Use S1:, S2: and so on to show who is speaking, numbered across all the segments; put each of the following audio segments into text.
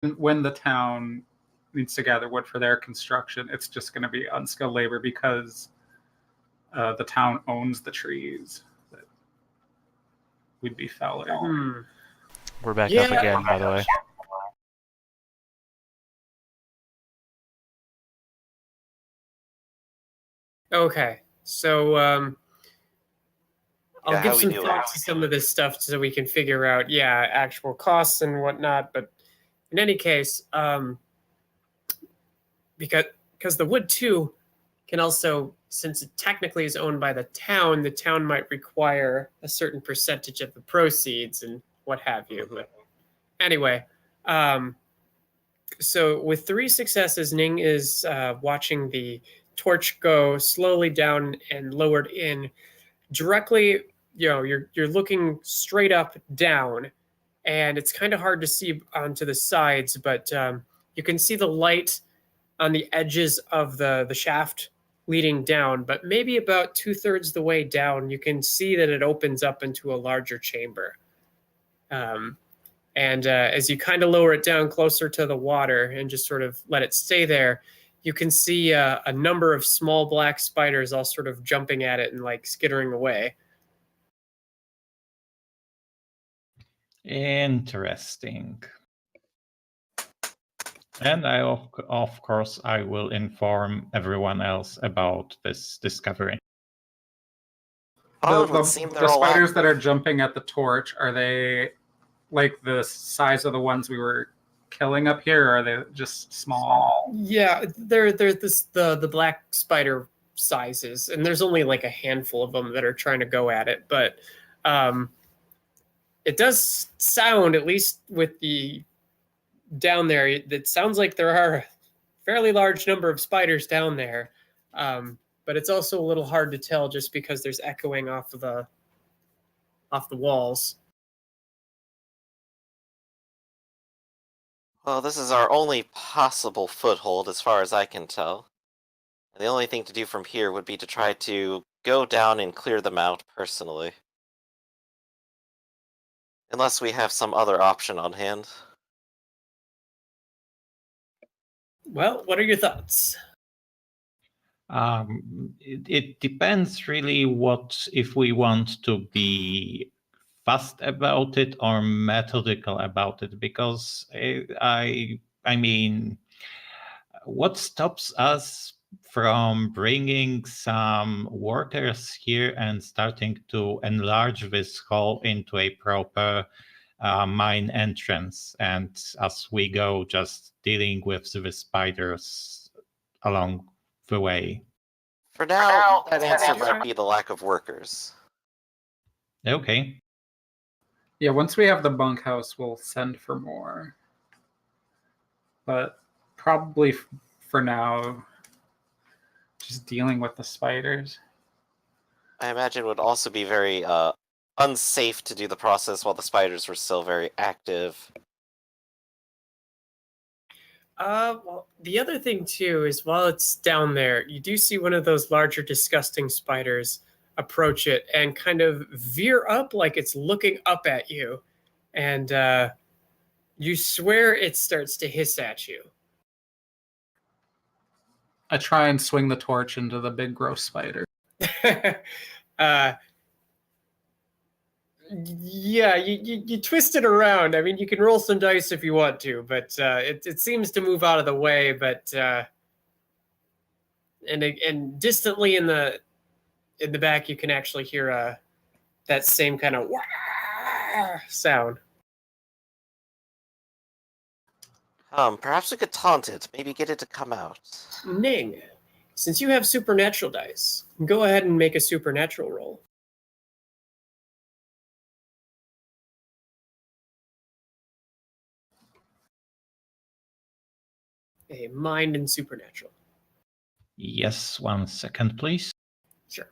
S1: when the town needs to gather wood for their construction, it's just going to be unskilled labor because the town owns the trees that we'd be felling.
S2: We're back up again, by the way.
S3: Okay, so I'll give some thought to some of this stuff so we can figure out, actual costs and whatnot. But in any case, because the wood too can also, since it technically is owned by the town might require a certain percentage of the proceeds and what have you. But anyway, so with 3 successes, Ning is watching the torch go slowly down and lowered in directly. You're looking straight up down, and it's kind of hard to see onto the sides, but you can see the light on the edges of the shaft leading down. But maybe about 2/3 the way down, you can see that it opens up into a larger chamber. And as you kind of lower it down closer to the water and just sort of let it stay there, you can see a number of small black spiders all sort of jumping at it and like skittering away.
S4: Interesting. And of course, I will inform everyone else about this discovery.
S1: The spiders that are jumping at the torch, are they like the size of the ones we were killing up here, or are they just small?
S3: Yeah, they're the black spider sizes, and there's only like a handful of them that are trying to go at it. But it does sound, at least with the down there, it sounds like there are a fairly large number of spiders down there. But it's also a little hard to tell just because there's echoing off the walls.
S5: Well, this is our only possible foothold as far as I can tell. And the only thing to do from here would be to try to go down and clear them out personally. Unless we have some other option on hand.
S3: Well, what are your thoughts?
S4: It depends really if we want to be fast about it or methodical about it, because I mean, what stops us from bringing some workers here and starting to enlarge this hole into a proper mine entrance, and as we go, just dealing with the spiders along the way?
S5: For now, that answer might be the lack of workers.
S4: Okay.
S1: Yeah, once we have the bunkhouse, we'll send for more. But probably for now, just dealing with the spiders.
S5: I imagine it would also be very unsafe to do the process while the spiders were still very active.
S3: Well, the other thing too is while it's down there, you do see one of those larger, disgusting spiders approach it and kind of veer up like it's looking up at you, and you swear it starts to hiss at you.
S1: I try and swing the torch into the big gross spider.
S3: Yeah, you twist it around. I mean, you can roll some dice if you want to, but it seems to move out of the way. But and distantly in the back, you can actually hear that same kind of sound.
S5: Perhaps we could taunt it. Maybe get it to come out.
S3: Ning, since you have supernatural dice, go ahead and make a supernatural roll. A mind and supernatural.
S4: Yes, 1 second, please.
S3: Sure.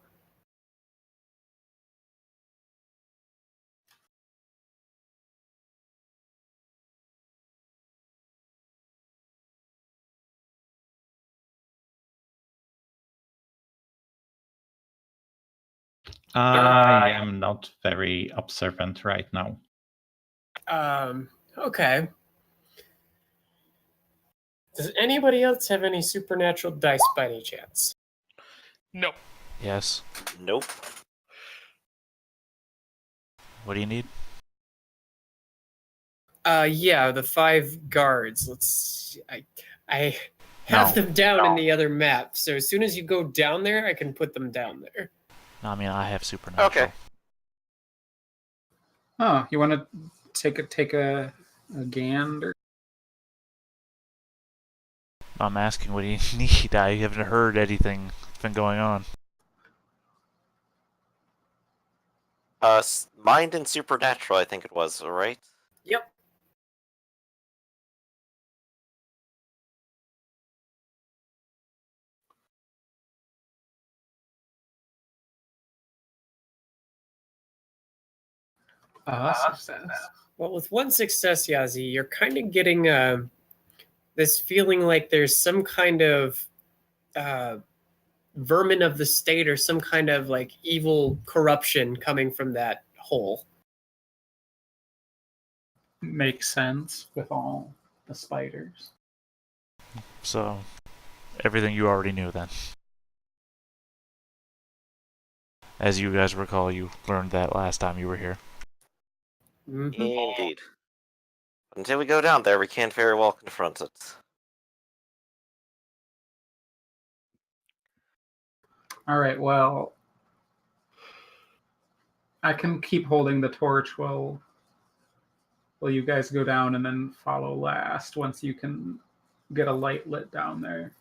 S4: I am not very observant right now.
S3: Okay. Does anybody else have any supernatural dice by any chance?
S6: No.
S2: Yes.
S5: Nope.
S2: What do you need?
S3: Yeah, the 5 guards. Let's see. I have them down in the other map, so as soon as you go down there, I can put them down there.
S2: No, I mean I have supernatural.
S5: Okay.
S1: Oh, you want to take a gander?
S2: I'm asking what do you need? I haven't heard anything that's been going on.
S5: Mind and supernatural, I think it was, right?
S3: Yep.
S1: Success.
S3: Well, with 1 success, Yazi, you're kind of getting this feeling like there's some kind of vermin of the state or some kind of like evil corruption coming from that hole.
S1: Makes sense with all the spiders.
S2: So, everything you already knew then. As you guys recall, you learned that last time you were here.
S3: Mhm.
S5: Indeed. Until we go down there, we can't very well confront it.
S1: All right, well, I can keep holding the torch while you guys go down and then follow last once you can get a light lit down there.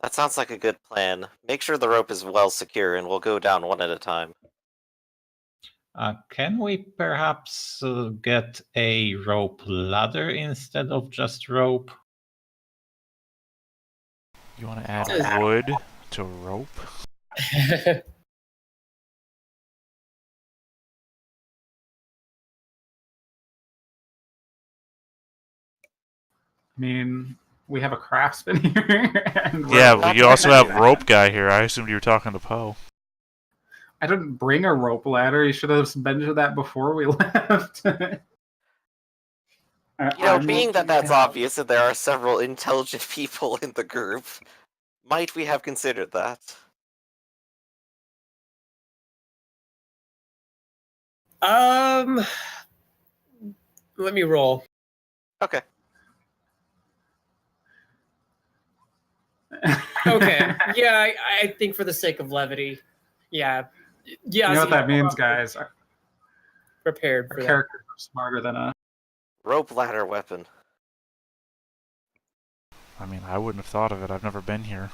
S5: That sounds like a good plan. Make sure the rope is well secure, and we'll go down one at a time.
S4: Can we perhaps get a rope ladder instead of just rope?
S2: You want to add wood to rope?
S1: I mean, we have a craftsman here. And
S2: Yeah,
S1: rope.
S2: but you also have rope guy here. I assumed you were talking to Poe.
S1: I didn't bring a rope ladder. You should have mentioned that before we left.
S5: Being that that's obvious and there are several intelligent people in the group, might we have considered that?
S3: Let me roll.
S5: Okay.
S3: Okay. Yeah, I think for the sake of levity. Yeah. Yeah.
S1: You know what that means, guys? Our
S3: Prepared for that.
S1: characters are smarter than us.
S5: Rope ladder weapon.
S2: I mean, I wouldn't have thought of it. I've never been here.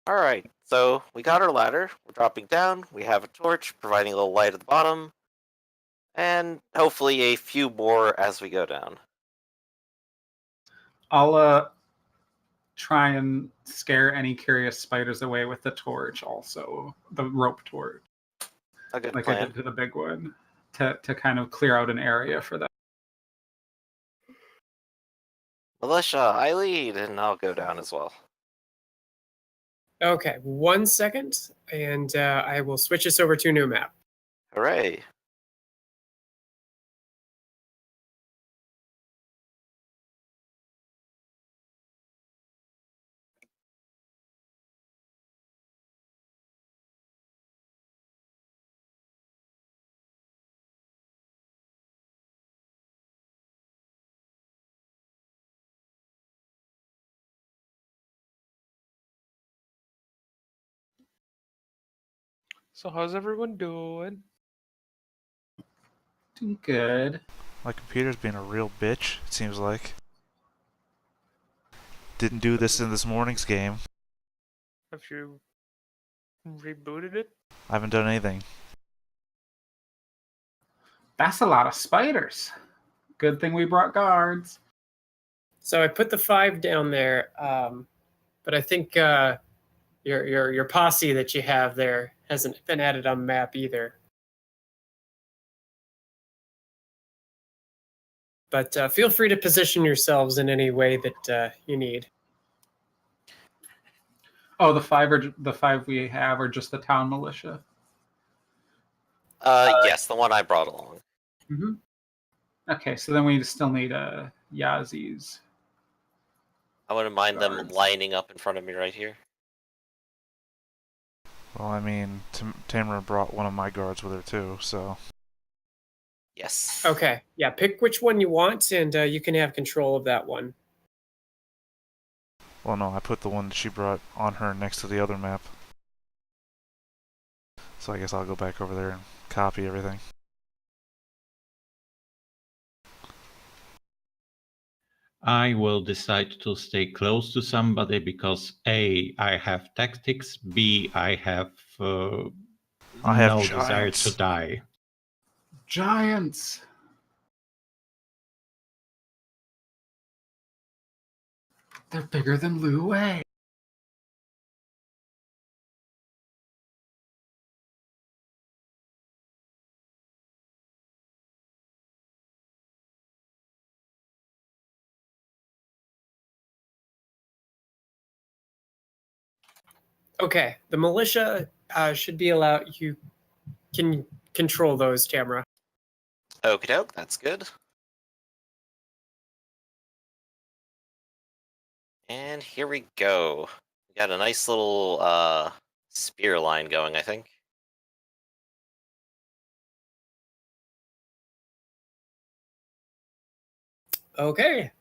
S5: Alright, so we got our ladder. We're dropping down. We have a torch, providing a little light at the bottom. And hopefully a few more as we go down.
S1: I'll try and scare any curious spiders away with the torch also. The rope torch.
S5: A good
S1: Like
S5: plan.
S1: I did to the big one. To kind of clear out an area for that.
S5: Militia, I lead, and I'll go down as well.
S3: Okay. 1 second, and I will switch this over to a new map.
S5: Hooray.
S6: So how's everyone doing?
S1: Doing good.
S2: My computer's being a real bitch, it seems like. Didn't do this in this morning's game.
S6: Have you rebooted it?
S2: I haven't done anything.
S1: That's a lot of spiders. Good thing we brought guards.
S3: So I put the 5 down there, but I think your posse that you have there hasn't been added on the map either. But feel free to position yourselves in any way that you need.
S1: Oh, the five we have are just the town militia.
S5: Yes, the one I brought along.
S3: Mm-hmm.
S1: Okay, so then we still need Yazi's.
S5: I wouldn't mind them
S1: Guards.
S5: lining up in front of me right here.
S2: Well, I mean, Tamara brought one of my guards with her too, so
S5: Yes.
S3: Okay, yeah, pick which one you want, and you can have control of that one.
S2: well, no, I put the one that she brought on her next to the other map. So I guess I'll go back over there and copy everything.
S4: I will decide to stay close to somebody because A, I have tactics, B, I have
S2: I have
S4: no desire
S2: giants.
S4: to die.
S1: Giants! They're bigger than Lu Wei.
S3: Okay, the militia should be allowed. You can control those, Tamara.
S5: Okie doke, that's good. And here we go. We got a nice little spear line going, I think.
S3: Okay.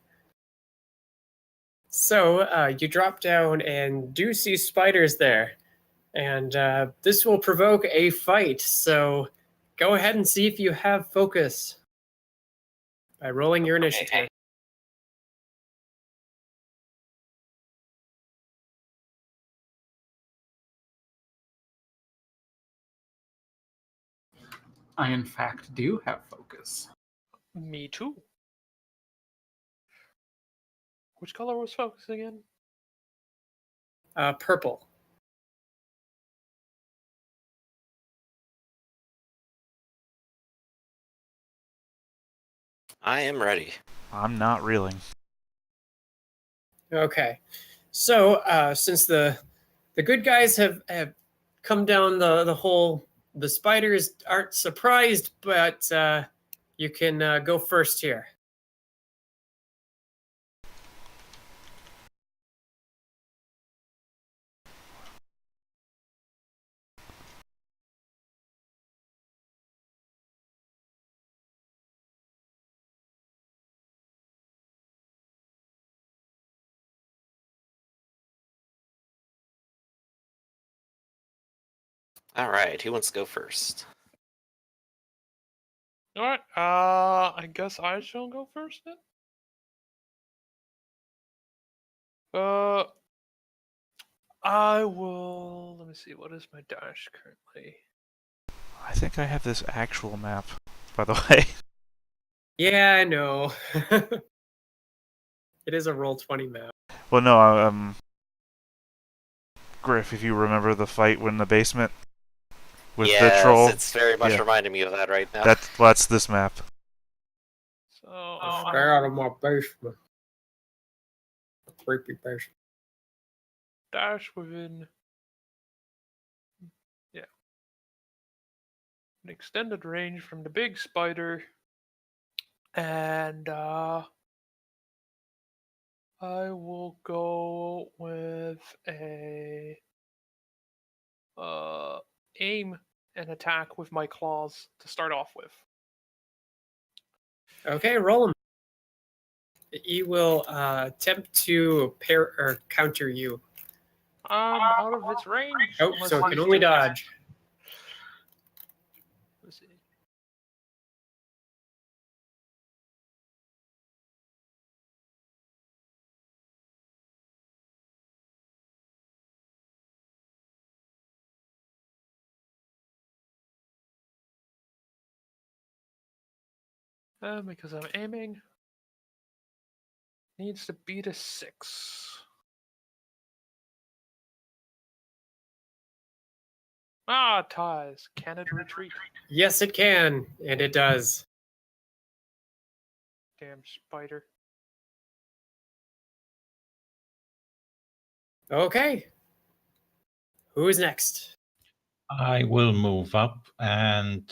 S3: So you drop down and do see spiders there. And this will provoke a fight. So go ahead and see if you have focus by rolling your initiative.
S1: I, in fact, do have focus.
S6: Me too. Which color was focus again?
S3: Purple.
S5: I am ready.
S2: I'm not reeling.
S3: Okay. So since the good guys have come down the hole, the spiders aren't surprised, but you can go first here.
S5: Alright, who wants to go first?
S6: Alright, I guess I shall go first then. I will. Let me see. What is my dash currently?
S2: I think I have this actual map, by the way.
S3: Yeah, I know. It is a Roll20 map.
S2: Well, no, Griff, if you remember the fight in the basement with the troll,
S5: it's very much
S2: Yeah.
S5: reminding me of that right now.
S2: that's this map.
S6: So
S3: Stay out of my basement. Creepy basement.
S6: dash within. Yeah. An extended range from the big spider. And I will go with a aim and attack with my claws to start off with.
S3: Okay, roll them. He will attempt to pair or counter you.
S6: Out of its range.
S3: Oh,
S6: unless
S3: so it
S6: he's
S3: can only
S6: doing-
S3: dodge.
S6: Let's see. Because I'm aiming. Needs to beat a 6. Ties. Can it retreat?
S3: Yes, it can, and it does.
S6: Damn spider.
S3: Okay. Who is next?
S4: I will move up and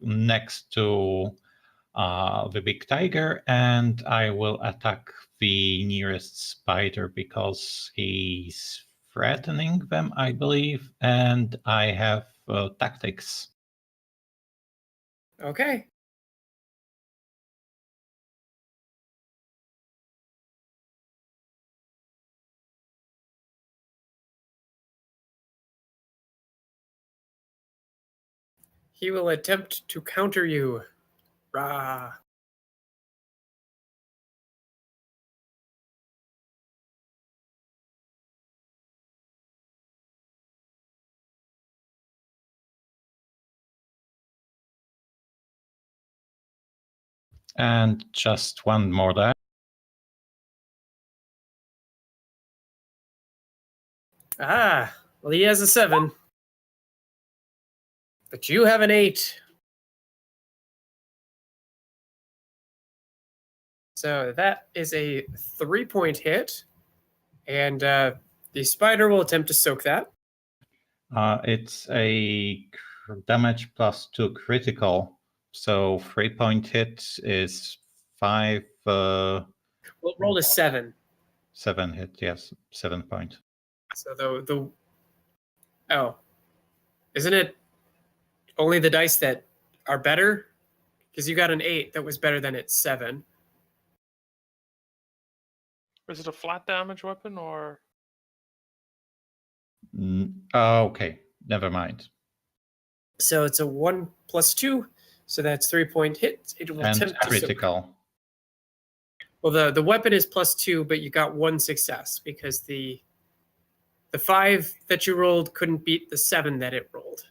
S4: next to the big tiger, and I will attack the nearest spider because he's threatening them, I believe, and I have tactics.
S3: Okay. He will attempt to counter you. Rah.
S4: And just one more die.
S3: Ah, well, he has a 7. But you have an 8. So that is a 3-point hit. And the spider will attempt to soak that.
S4: It's a damage plus 2 critical. So 3-point hit is 5.
S3: Well, roll a 7.
S4: 7 hit, yes, 7 point.
S3: So oh, isn't it only the dice that are better? Because you got an 8 that was better than its 7.
S6: Is it a flat damage weapon or?
S4: Okay, never mind.
S3: So it's a 1 plus 2. So that's 3-point hit. It will
S4: And
S3: attempt to soak.
S4: critical.
S3: Well, the weapon is plus 2, but you got 1 success because the 5 that you rolled couldn't beat the 7 that it rolled.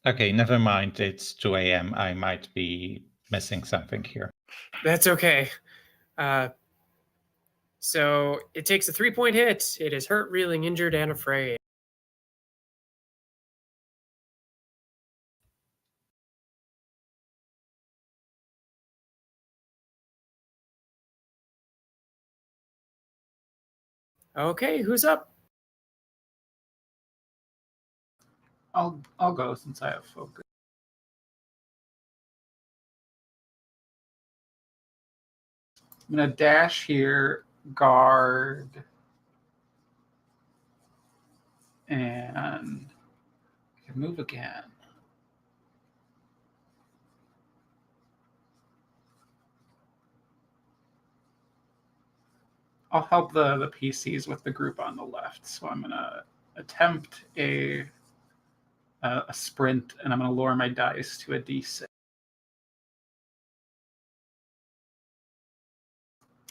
S4: Okay, never mind. It's 2 a.m. I might be missing something here.
S3: That's okay. So it takes a 3-point hit. It is hurt, reeling, injured, and afraid. Okay, who's up?
S1: I'll go since I have focus. I'm gonna dash here, guard, and I can move again. I'll help the PCs with the group on the left. So I'm gonna attempt a sprint, and I'm gonna lower my dice to a D6.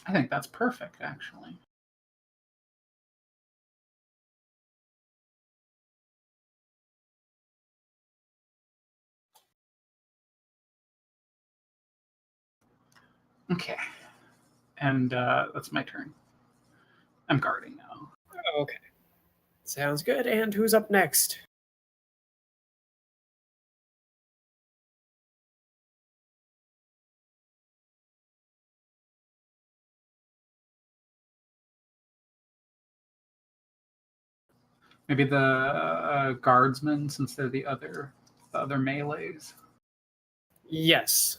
S1: I think that's perfect, actually. Okay. And that's my turn. I'm guarding now.
S3: Okay. Sounds good. And who's up next?
S1: Maybe the guardsmen, since they're the other melees.
S3: Yes.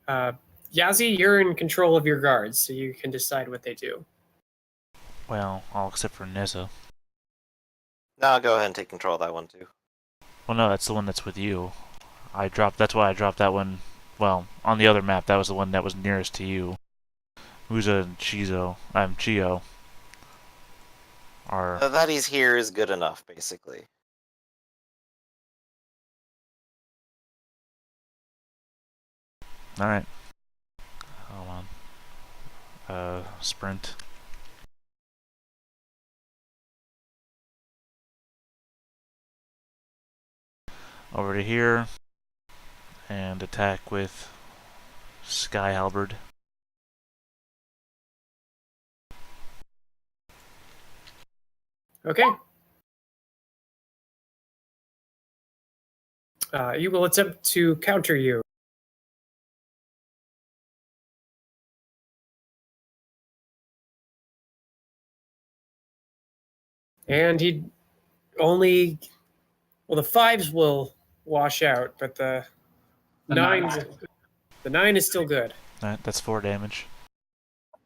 S3: Yazi, you're in control of your guards, so you can decide what they do.
S2: Well, all except for Neza.
S5: No, I'll go ahead and take control of that one too.
S2: Well, no, that's the one that's with you. That's why I dropped that one. Well, on the other map, that was the one that was nearest to you. Uza and Chio. Are
S5: That he's here is good enough, basically.
S2: alright. Hold on. Sprint. Over to here. And attack with Sky Halberd.
S3: Okay. He will attempt to counter you. And he only Well, the 5s will wash out, but the
S1: The
S3: 9s, the 9 is still good.
S2: Alright, that's 4 damage.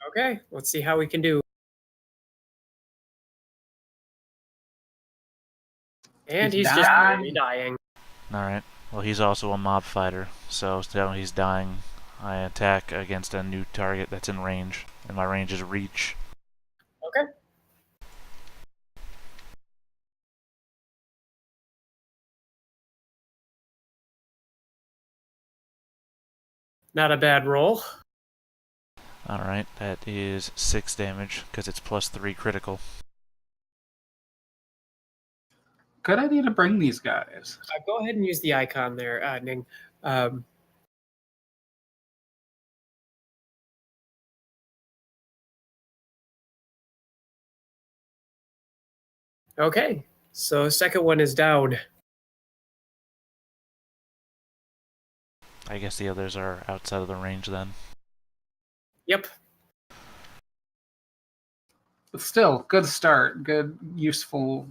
S3: Okay, let's see how we can do. And
S1: He's
S3: he's just
S1: dying.
S3: really dying.
S2: Alright. Well, he's also a mob fighter, so now he's dying. I attack against a new target that's in range, and my range is reach.
S3: Okay. Not a bad roll.
S2: Alright, that is 6 damage, because it's plus 3 critical.
S1: Good idea to bring these guys.
S3: Go ahead and use the icon there, Ning. Okay, so second one is down.
S2: I guess the others are outside of the range then.
S3: Yep.
S1: But still, good start. Good, useful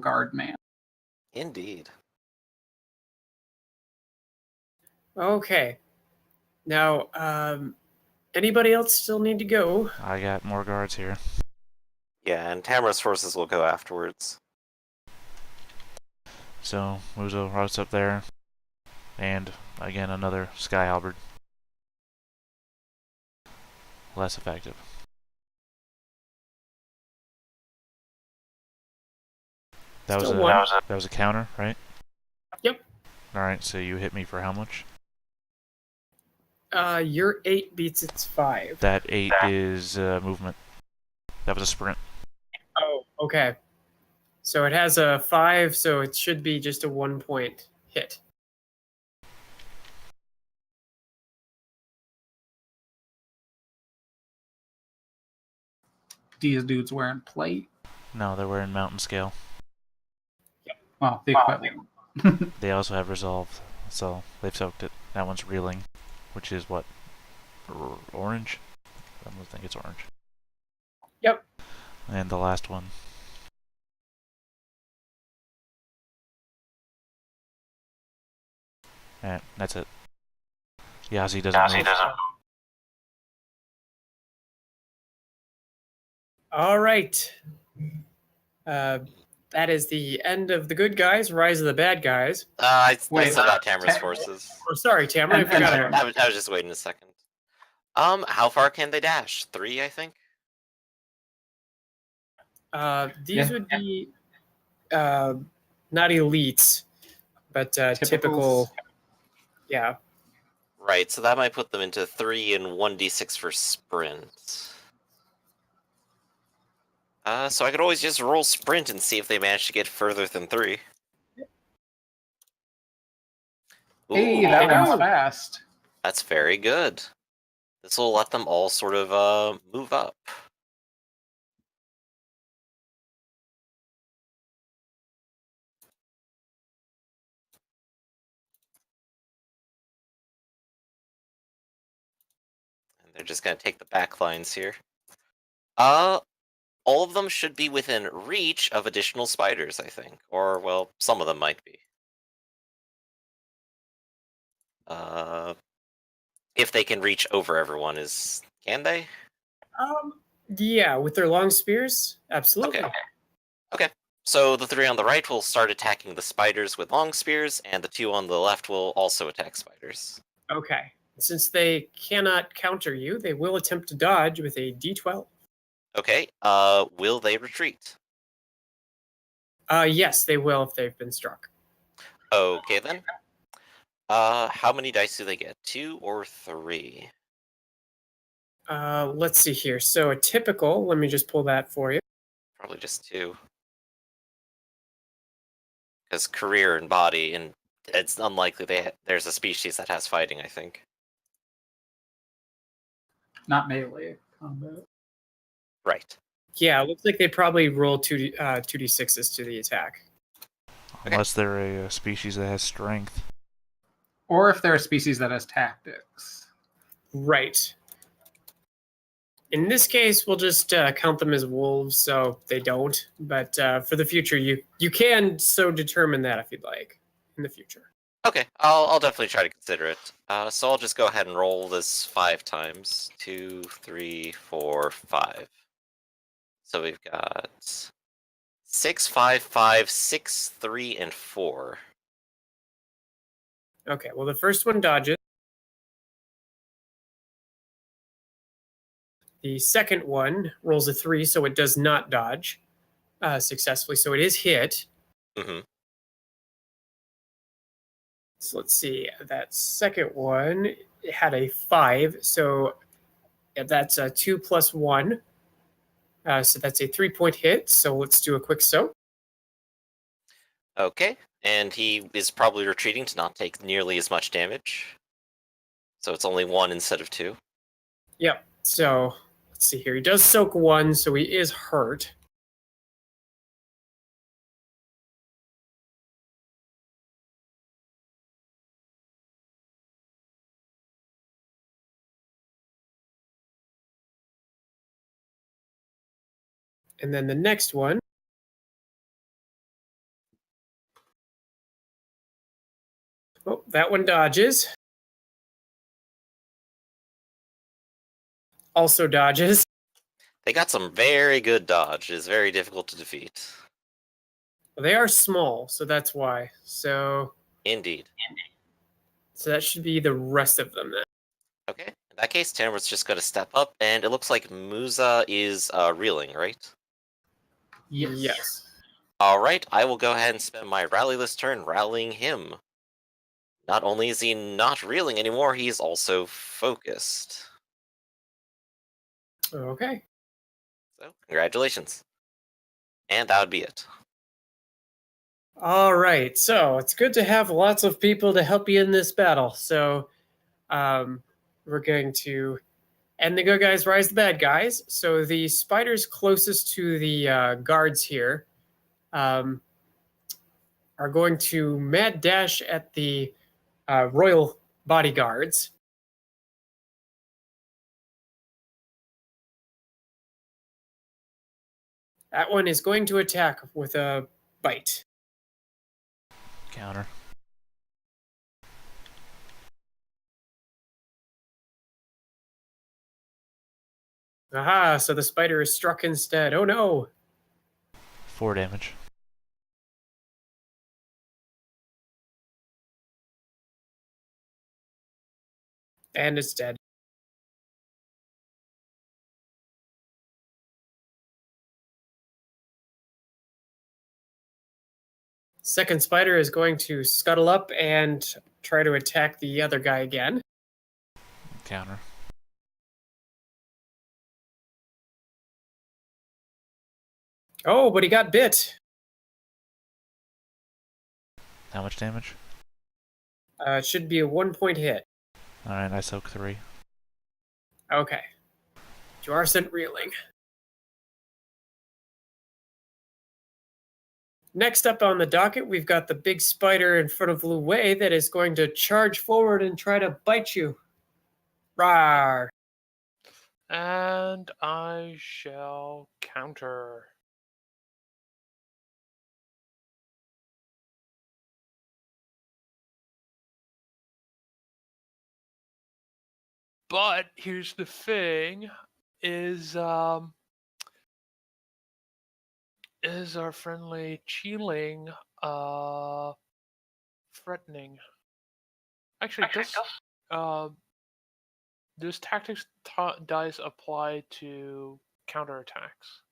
S1: guard man.
S5: Indeed.
S3: Okay. Now, anybody else still need to go?
S2: I got more guards here.
S5: Yeah, and Tamara's forces will go afterwards.
S2: So, Muzo routes up there, and again another Sky Halberd. Less effective. That was,
S3: Still
S2: a,
S3: one.
S2: that was a counter, right?
S3: Yep.
S2: Alright, so you hit me for how much?
S3: Your 8 beats its 5.
S2: That 8 is movement. That was a sprint.
S3: Oh, okay. So it has a 5, so it should be just a 1-point hit.
S1: These dudes wearing plate.
S2: No, they're wearing mountain scale.
S1: Well, the equipment.
S2: They also have resolve, so they've soaked it. That one's reeling, which is what? Orange? I don't think it's orange.
S3: Yep.
S2: And the last one. That's it. Yazi doesn't move.
S3: All right. That is the end of the good guys, rise of the bad guys.
S5: I
S1: Wait,
S5: still got Tamara's forces.
S3: Oh, sorry, Tamara, I
S1: And-
S3: forgot
S1: and-
S3: about
S5: I was just waiting a second. How far can they dash? 3, I think.
S3: These
S1: Yeah.
S3: would be not elites, but
S1: Typicals.
S3: typical. Yeah.
S5: Right, so that might put them into 3 and 1d6 for sprint. So I could always just roll sprint and see if they manage to get further than 3.
S1: Hey,
S5: Ooh,
S1: that
S3: There you
S1: one's
S3: go.
S1: fast.
S5: that's very good. This will let them all sort of move up. And they're just gonna take the back lines here. All of them should be within reach of additional spiders, I think. Or, well, some of them might be. If they can reach over everyone, can they?
S3: Yeah, with their long spears, absolutely.
S5: Okay. So the 3 on the right will start attacking the spiders with long spears, and the 2 on the left will also attack spiders.
S3: Okay. Since they cannot counter you, they will attempt to dodge with a D12.
S5: Okay. Will they retreat?
S3: Yes, they will if they've been struck.
S5: Okay then. How many dice do they get? 2 or 3?
S3: Let's see here. So a typical, let me just pull that for you.
S5: Probably just 2. Because career and body, and it's unlikely there's a species that has fighting, I think.
S1: Not melee combat.
S5: Right.
S3: Yeah, it looks like they probably roll 2d6s to the attack.
S2: Unless they're a species that has strength.
S1: Or if they're a species that has tactics.
S3: Right. In this case, we'll just count them as wolves, so they don't. But for the future, you can so determine that if you'd like in the future.
S5: Okay, I'll definitely try to consider it. So I'll just go ahead and roll this 5 times. 2, 3, 4, 5. So we've got 6, 5, 5, 6, 3, and 4.
S3: Okay, well, the first one dodges. The second one rolls a 3, so it does not dodge successfully, so it is hit.
S5: Mm-hmm.
S3: So let's see, that second one it had a 5, so that's a 2 plus 1. So that's a 3-point hit, so let's do a quick soak.
S5: Okay, and he is probably retreating to not take nearly as much damage. So it's only 1 instead of 2.
S3: Yep, so let's see here. He does soak 1, so he is hurt. And then the next one. Oh, that one dodges. Also dodges.
S5: They got some very good dodge. It's very difficult to defeat.
S3: They are small, so that's why. So
S5: Indeed.
S3: that should be the rest of them then.
S5: Okay, in that case, Tamara's just going to step up, and it looks like Musa is reeling, right?
S3: Yes.
S5: Alright, I will go ahead and spend my rally this turn rallying him. Not only is he not reeling anymore, he's also focused.
S3: Okay.
S5: So, congratulations. And that would be it.
S3: All right. So it's good to have lots of people to help you in this battle. So we're going to end the good guys, rise the bad guys. So the spiders closest to the guards here are going to mad dash at the royal bodyguards. That one is going to attack with a bite.
S2: Counter.
S3: Aha, so the spider is struck instead. Oh no.
S2: 4 damage.
S3: And it's dead. Second spider is going to scuttle up and try to attack the other guy again.
S2: Counter.
S3: Oh, but he got bit.
S2: How much damage?
S3: It should be a 1-point hit.
S2: Alright, I soak 3.
S3: Okay. You are sent reeling. Next up on the docket, we've got the big spider in front of Lu Wei that is going to charge forward and try to bite you. Rawr.
S6: And I shall counter. But here's the thing: is our friendly Cheeling threatening? Actually, does tactics dice apply to counterattacks?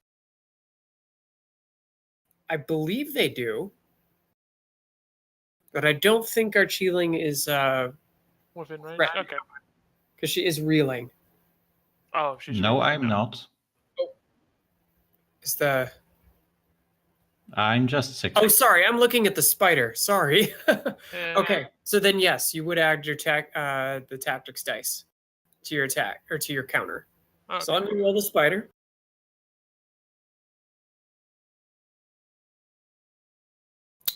S3: I believe they do. But I don't think our Cheeling is
S6: Within range?
S3: Right.
S6: Okay.
S3: because she is reeling.
S6: Oh, she's
S4: No,
S6: reeling
S4: I'm
S6: now.
S4: not.
S3: Is the
S4: I'm just 6.
S3: Oh, sorry, I'm looking at the spider. Sorry.
S6: Eh,
S3: Okay, so then yes, you would add your the tactics dice to your attack or to your counter. So I'm
S6: okay.
S3: gonna roll the spider.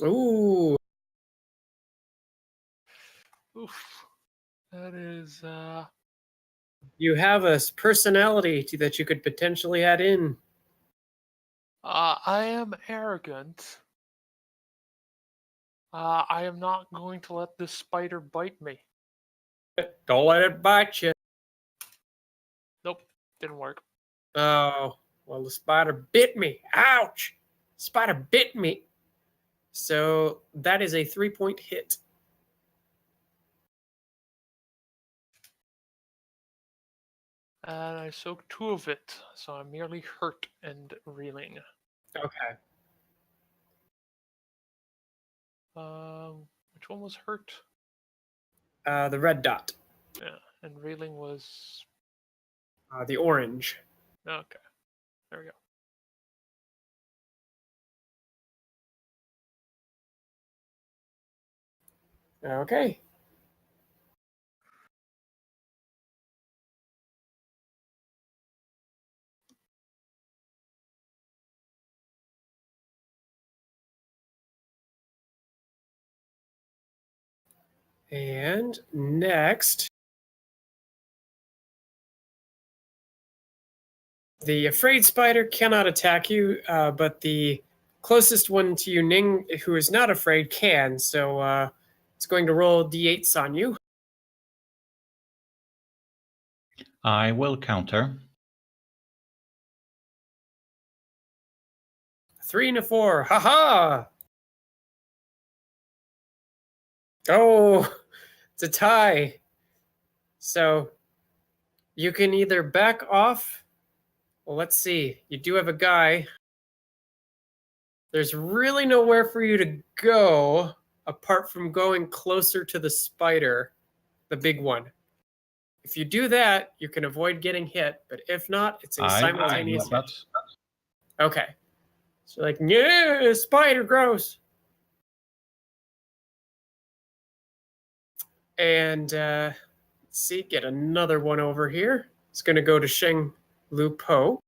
S3: Ooh,
S6: Oof. That is
S3: You have a personality that you could potentially add in.
S6: I am arrogant. I am not going to let this spider bite me.
S3: Don't let it bite you.
S6: Nope, didn't work.
S3: Oh, well, the spider bit me. Ouch! Spider bit me. So that is a 3-point hit.
S6: And I soaked 2 of it, so I'm merely hurt and reeling.
S3: Okay.
S6: Which one was hurt?
S3: The red dot.
S6: Yeah, and reeling was
S3: The orange.
S6: okay. There we go.
S3: Okay. And next, the afraid spider cannot attack you, but the closest one to you, Ning, who is not afraid, can. So it's going to roll d8s on you.
S4: I will counter.
S3: 3 and a 4. Ha ha! Oh, it's a tie. So you can either back off. Well, let's see. You do have a guy. There's really nowhere for you to go apart from going closer to the spider, the big one. If you do that, you can avoid getting hit, but if not, it's a simultaneous hit.
S4: But
S3: Okay. So like, yeah, spider, gross. And let's see, get another one over here. It's going to go to Sheng Lu Po.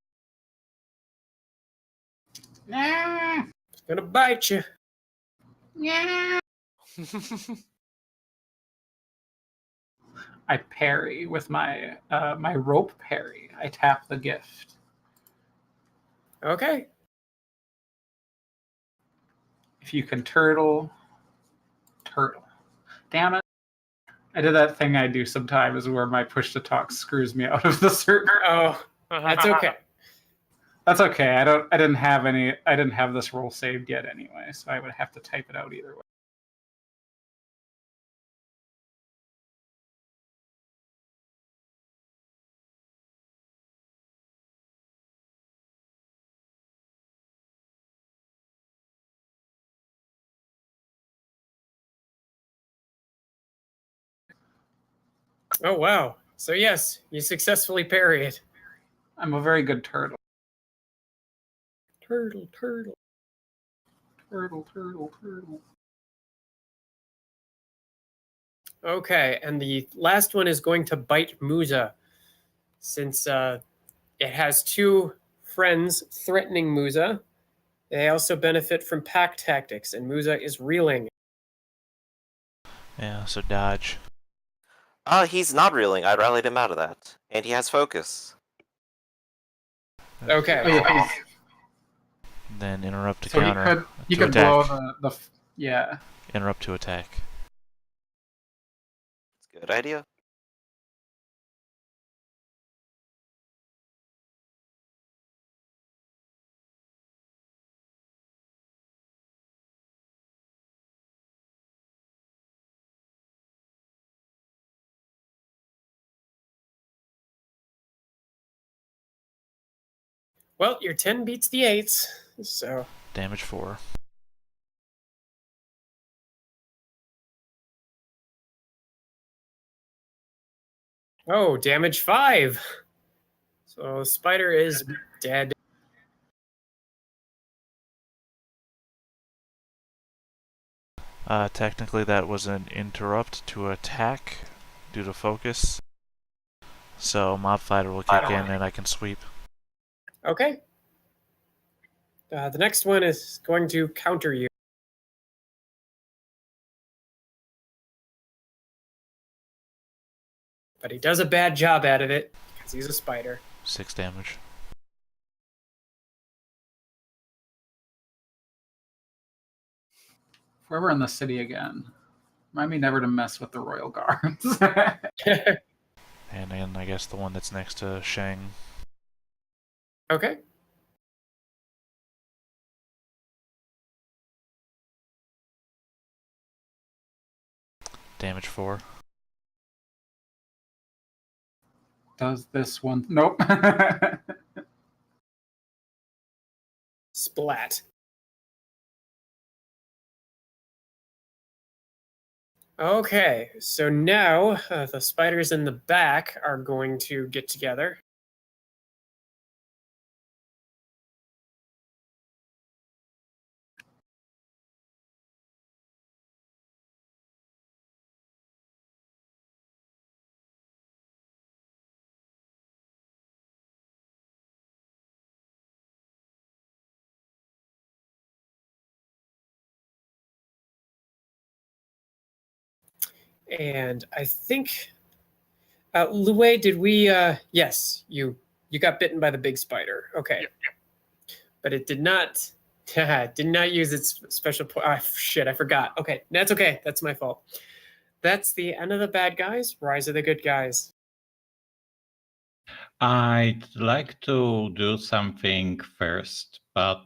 S3: It's going to bite you.
S1: I parry with my my rope parry. I tap the gift.
S3: Okay.
S1: If you can turtle. Damn it. I did that thing I do sometimes where my push to talk screws me out of the server.
S3: Oh, that's okay.
S1: That's okay. I didn't have this roll saved yet anyway, so I would have to type it out either way.
S3: Oh, wow. So yes, you successfully parry it.
S1: I'm a very good turtle.
S3: Turtle, turtle.
S1: Turtle.
S3: Okay, and the last one is going to bite Musa, since it has 2 friends threatening Musa. They also benefit from pack tactics, and Musa is reeling.
S2: Yeah, so dodge.
S5: He's not reeling. I rallied him out of that. And he has focus.
S3: Okay.
S1: Oh, yeah,
S2: Then interrupt to
S1: so
S2: counter.
S1: he
S2: to
S1: could
S2: attack.
S1: blow the yeah.
S2: Interrupt to attack.
S5: It's a good idea.
S3: Well, your 10 beats the 8s, so...
S2: Damage 4.
S3: Oh, damage 5! So Spider is dead.
S2: Technically that was an interrupt to attack due to focus. So Mob Fighter will kick in and I can sweep.
S3: Okay. The next one is going to counter you. but he does a bad job out of it because he's a spider.
S2: 6 damage.
S1: If we're ever in the city again, remind me never to mess with the royal guards.
S2: And I guess the one that's next to Shang.
S3: Okay.
S2: Damage 4.
S1: Does this one? Nope.
S3: Splat. Okay, so now the spiders in the back are going to get together. And I think, Luay, did we? Yes, you got bitten by the big spider. Okay, but it did not use its special. Shit, I forgot. Okay, that's okay. That's my fault. That's the end of the bad guys. Rise of the good guys.
S4: I'd like to do something first, but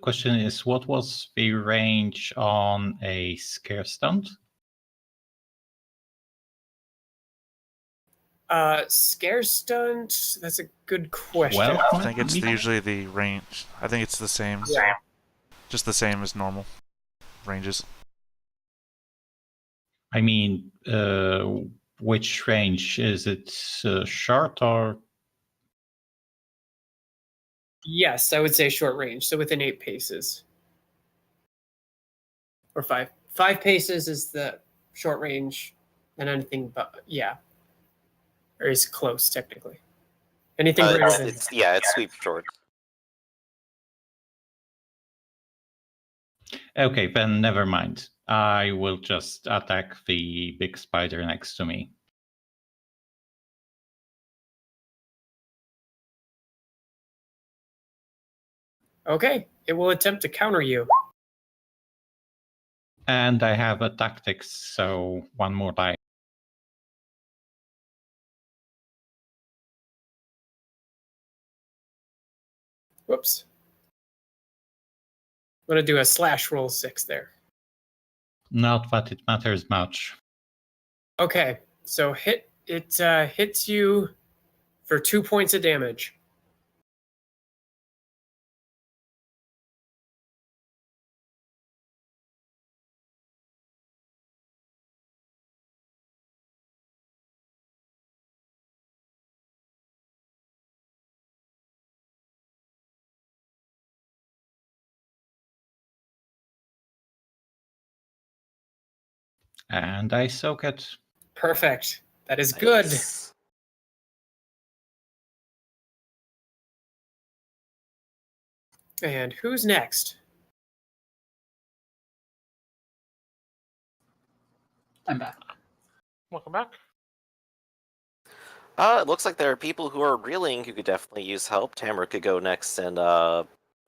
S4: question is, what was the range on a scare stunt?
S3: Scare stunt. That's a good question.
S4: Well,
S2: I think it's usually the range. I think it's the same.
S3: Yeah.
S2: Just the same as normal ranges.
S4: I mean, which range? Is it short or?
S3: Yes, I would say short range. So within 8 paces. Or 5. 5 paces is the short range, and anything but yeah. Or is close technically. Anything greater than
S5: it's sweep short.
S4: Okay, then never mind. I will just attack the big spider next to me.
S3: Okay, it will attempt to counter you.
S4: And I have a tactics, so one more die.
S3: Whoops. I'm gonna do a slash roll 6 there.
S4: Not that it matters much.
S3: Okay, so hits you for 2 points of damage.
S4: And I soak it.
S3: Perfect. That is good.
S5: Nice.
S3: And who's next?
S1: I'm back.
S6: Welcome back.
S5: It looks like there are people who are reeling who could definitely use help. Tamara could go next and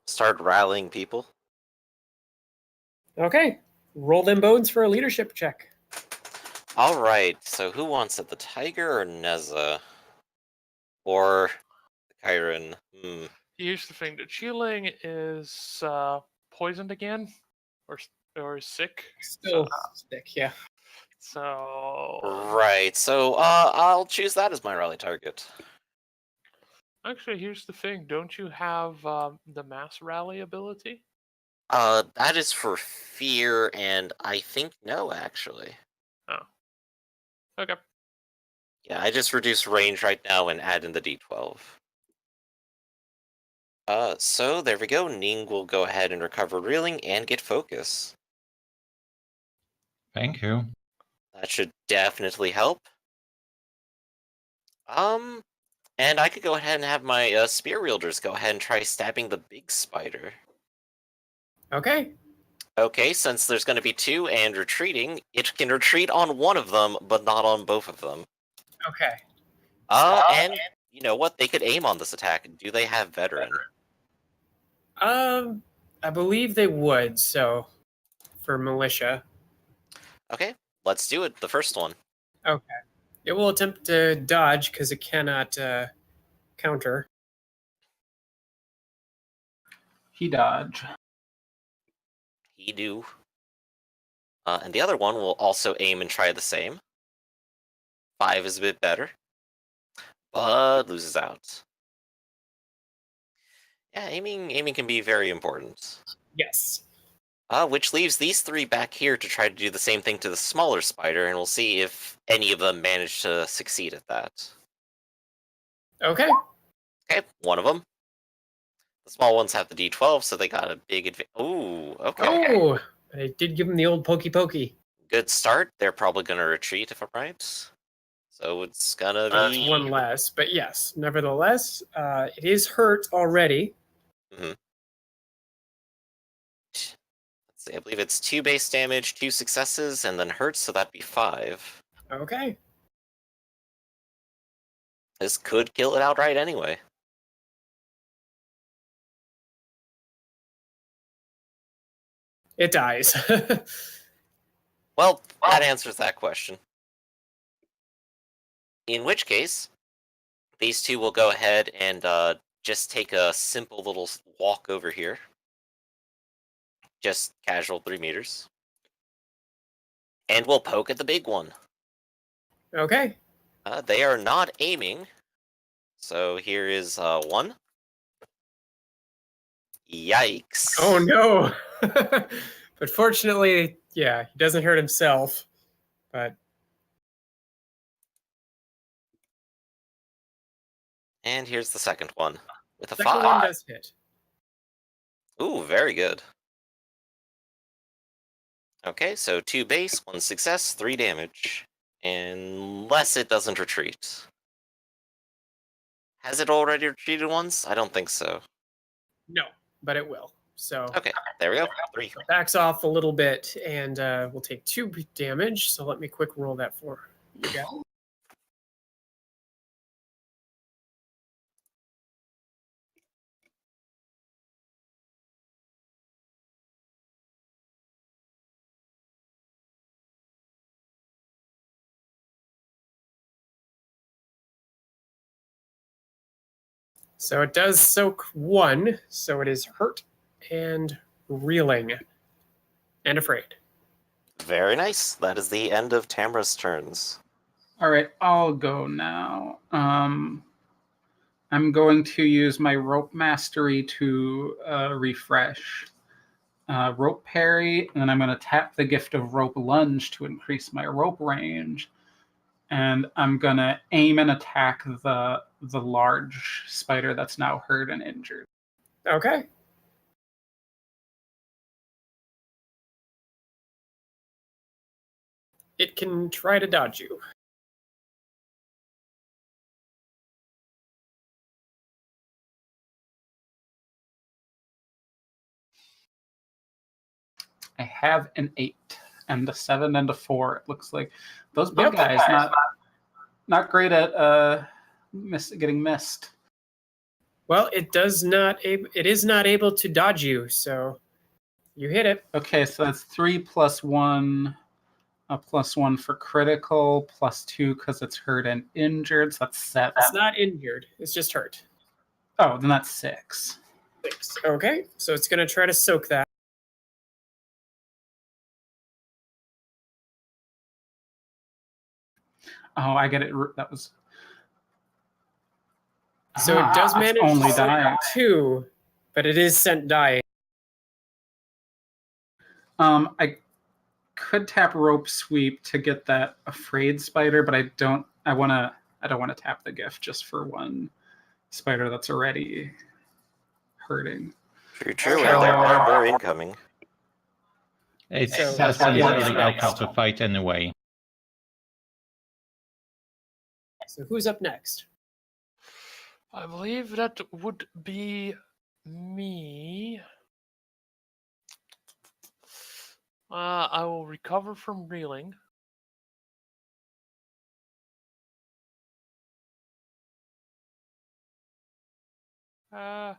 S5: start rallying people.
S3: Okay, roll them bones for a leadership check.
S5: All right. So who wants it? The tiger or Neza? Or Kyron?
S6: Here's the thing: the Chiling is poisoned again, or sick.
S3: Still sick, yeah.
S6: So
S5: Right. So I'll choose that as my rally target.
S6: actually, here's the thing: don't you have the mass rally ability?
S5: That is for fear, and I think no, actually.
S6: Okay.
S5: Yeah, I just reduce range right now and add in the D12. So there we go. Ning will go ahead and recover reeling and get focus.
S4: Thank you.
S5: That should definitely help. And I could go ahead and have my spear wielders go ahead and try stabbing the big spider.
S3: Okay.
S5: Okay, since there's going to be 2 and retreating, it can retreat on one of them, but not on both of them.
S3: Okay.
S5: And you know what? They could aim on this attack. Do they have veteran?
S3: I believe they would. So, for militia,
S5: Okay, let's do it. The first one.
S3: okay, it will attempt to dodge because it cannot counter.
S1: He dodge.
S5: He do. And the other one will also aim and try the same. 5 is a bit better, but loses out. Yeah, aiming can be very important.
S3: Yes.
S5: Which leaves these 3 back here to try to do the same thing to the smaller spider, and we'll see if any of them manage to succeed at that.
S3: Okay.
S5: Okay, one of them. The small ones have the D12, so they got a big advantage. Ooh, okay.
S3: Oh, but I did give him the old pokey pokey.
S5: Good start. They're probably going to retreat, if I'm right. So it's going to
S3: That's
S5: be...
S3: one less, but yes, nevertheless, it is hurt already.
S5: Let's see, I believe it's 2 base damage, 2 successes, and then hurts, so that'd be 5.
S3: Okay.
S5: This could kill it outright anyway.
S3: It dies.
S5: Well, that answers that question. In which case, these 2 will go ahead and just take a simple little walk over here. Just casual 3 meters. And we'll poke at the big one.
S3: Okay.
S5: They are not aiming. So here is 1. Yikes.
S3: Oh no. But fortunately, yeah, he doesn't hurt himself. But
S5: And here's the second one. With a
S3: second
S5: 5.
S3: one does hit.
S5: Ooh, very good. Okay, so 2 base, 1 success, 3 damage. Unless it doesn't retreat. Has it already retreated once? I don't think so.
S3: No, but it will. So
S5: Okay, there we go. 3.
S3: backs off a little bit and we'll take 2 damage. So let me quick roll that for you guys. So it does soak 1, so it is hurt and reeling and afraid.
S5: Very nice. That is the end of Tamra's turns.
S1: All right, I'll go now. I'm going to use my rope mastery to refresh. Rope parry, and then I'm going to tap the gift of rope lunge to increase my rope range. And I'm going to aim and attack the large spider that's now hurt and injured.
S3: Okay. It can try to dodge you.
S1: I have an 8 and a 7 and a 4. It looks like those bug guys not great at getting missed.
S3: Well, it is not able to dodge you, so you hit it.
S1: Okay, so that's 3 plus 1, a plus 1 for critical, plus 2 because it's hurt and injured. So that's 7.
S3: It's not injured. It's just hurt.
S1: Oh, then that's 6.
S3: 6. Okay, so it's going to try to soak that.
S1: Oh, I get it. That was.
S3: So it does
S1: it's
S3: manage
S1: only
S3: to soak
S1: dying.
S3: 2, but it is sent dying.
S1: I could tap rope sweep to get that afraid spider, but I don't want to tap the gift just for one spider that's already hurting.
S5: True,
S3: Okay.
S5: and there are more incoming.
S4: It's
S3: So-
S4: essentially
S3: Yeah.
S4: out of the fight anyway.
S3: So who's up next?
S6: I believe that would be me. I will recover from reeling. Yeah,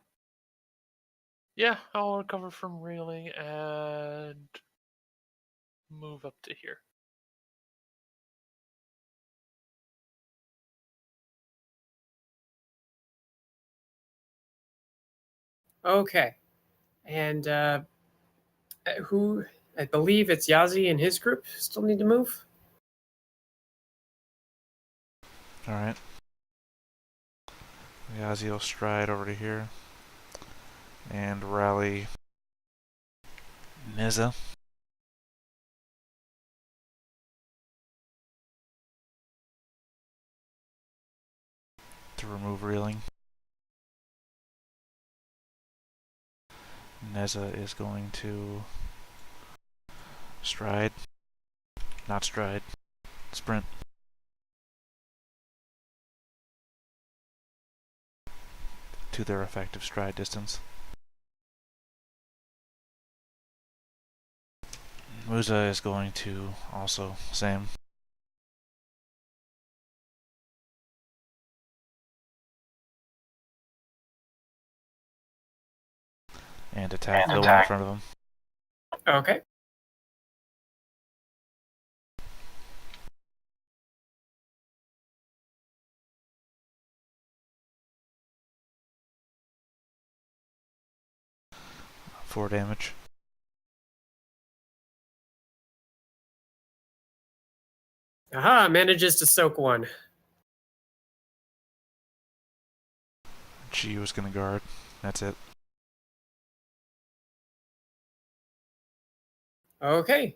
S6: I'll recover from reeling and move up to here.
S3: Okay. And who? I believe it's Yazi and his group still need to move.
S2: All right. Yazi will stride over to here and rally Neza. To remove reeling. Neza is going to stride, not stride, sprint. To their effective stride distance. Musa is going to also same. And attack the one in front of him.
S3: Okay.
S2: For damage.
S3: Aha, manages to soak one.
S2: She was gonna guard. That's it.
S3: Okay.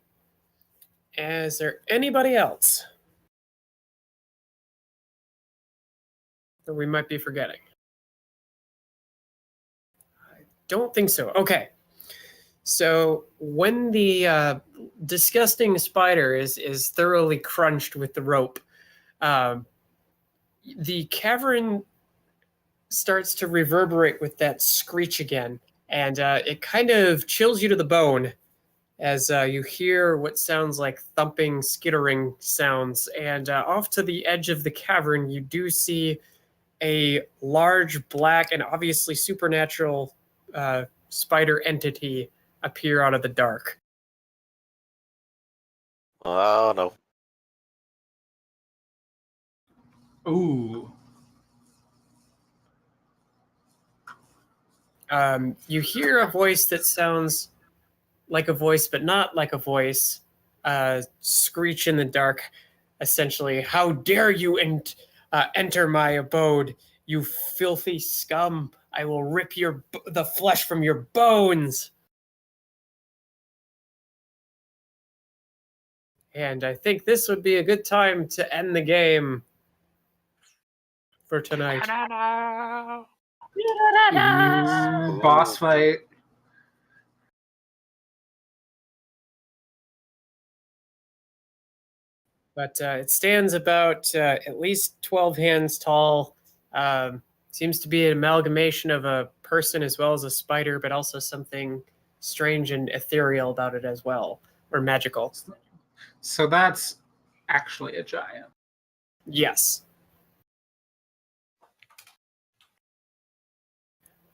S3: Is there anybody else that we might be forgetting? I don't think so. Okay. So when the disgusting spider is thoroughly crunched with the rope, the cavern starts to reverberate with that screech again, and it kind of chills you to the bone as you hear what sounds like thumping, skittering sounds. And off to the edge of the cavern, you do see a large, black, and obviously supernatural spider entity appear out of the dark.
S5: Oh no.
S1: Ooh.
S3: You hear a voice that sounds like a voice, but not like a voice. Screech in the dark, essentially. How dare you enter my abode, you filthy scum! I will rip the flesh from your bones. And I think this would be a good time to end the game for tonight.
S1: Boss fight.
S3: But it stands about at least 12 hands tall. Seems to be an amalgamation of a person as well as a spider, but also something strange and ethereal about it as well, or magical.
S1: So that's actually a giant.
S3: Yes.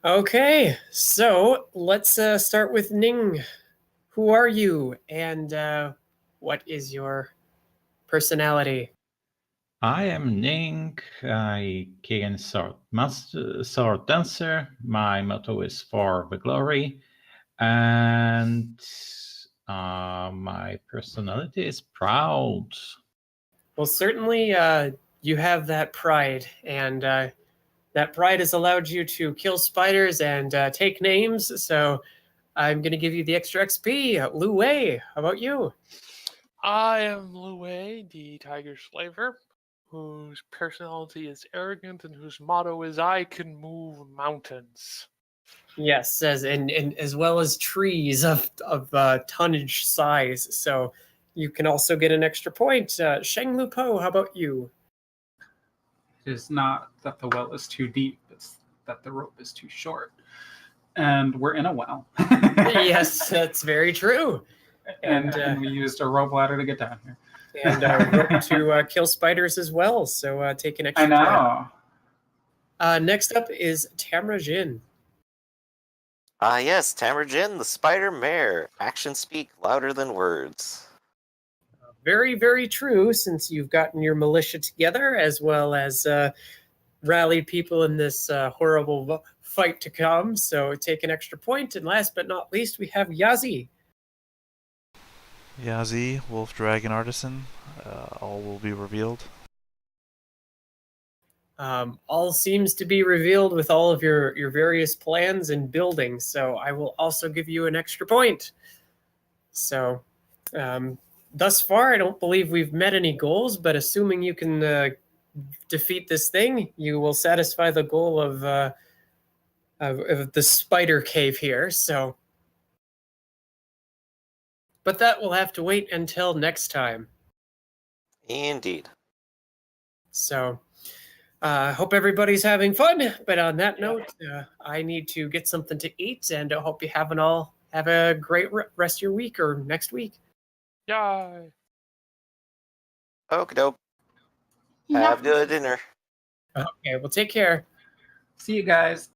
S3: Okay, so let's start with Ning. Who are you, and what is your personality?
S4: I am Ning. I can sword dancer. My motto is for the glory, and my personality is proud.
S3: Well, certainly you have that pride, and that pride has allowed you to kill spiders and take names. So I'm going to give you the extra XP. Lu Wei, how about you?
S6: I am Lu Wei, the Tiger Slaver, whose personality is arrogant and whose motto is "I can move mountains."
S3: Yes, and as well as trees of tonnage size. So you can also get an extra point. Sheng Lu Po, how about you?
S1: It is not that the well is too deep, it's that the rope is too short. And we're in a well.
S3: Yes, that's very true.
S1: And we used a rope ladder to get down here.
S3: And rope to kill spiders as well. So take an extra.
S1: I know.
S3: Next up is Tamra Jin.
S5: Yes, Tamerjin, the spider mare. Actions speak louder than words.
S3: Very, very true, since you've gotten your militia together as well as rallied people in this horrible fight to come. So take an extra point. And last but not least, we have Yazi.
S2: Yazi, Wolf Dragon Artisan. All will be revealed.
S3: All seems to be revealed with all of your various plans and buildings. So I will also give you an extra point. So thus far, I don't believe we've met any goals, but assuming you can defeat this thing, you will satisfy the goal of the spider cave here. So, but that will have to wait until next time.
S5: Indeed.
S3: So, hope everybody's having fun. But on that note, I need to get something to eat, and I hope you have a great rest of your week or next week.
S6: Yay!
S5: Okie doke.
S7: Yeah.
S5: Have good dinner.
S3: Okay, well, take care.
S1: See you guys.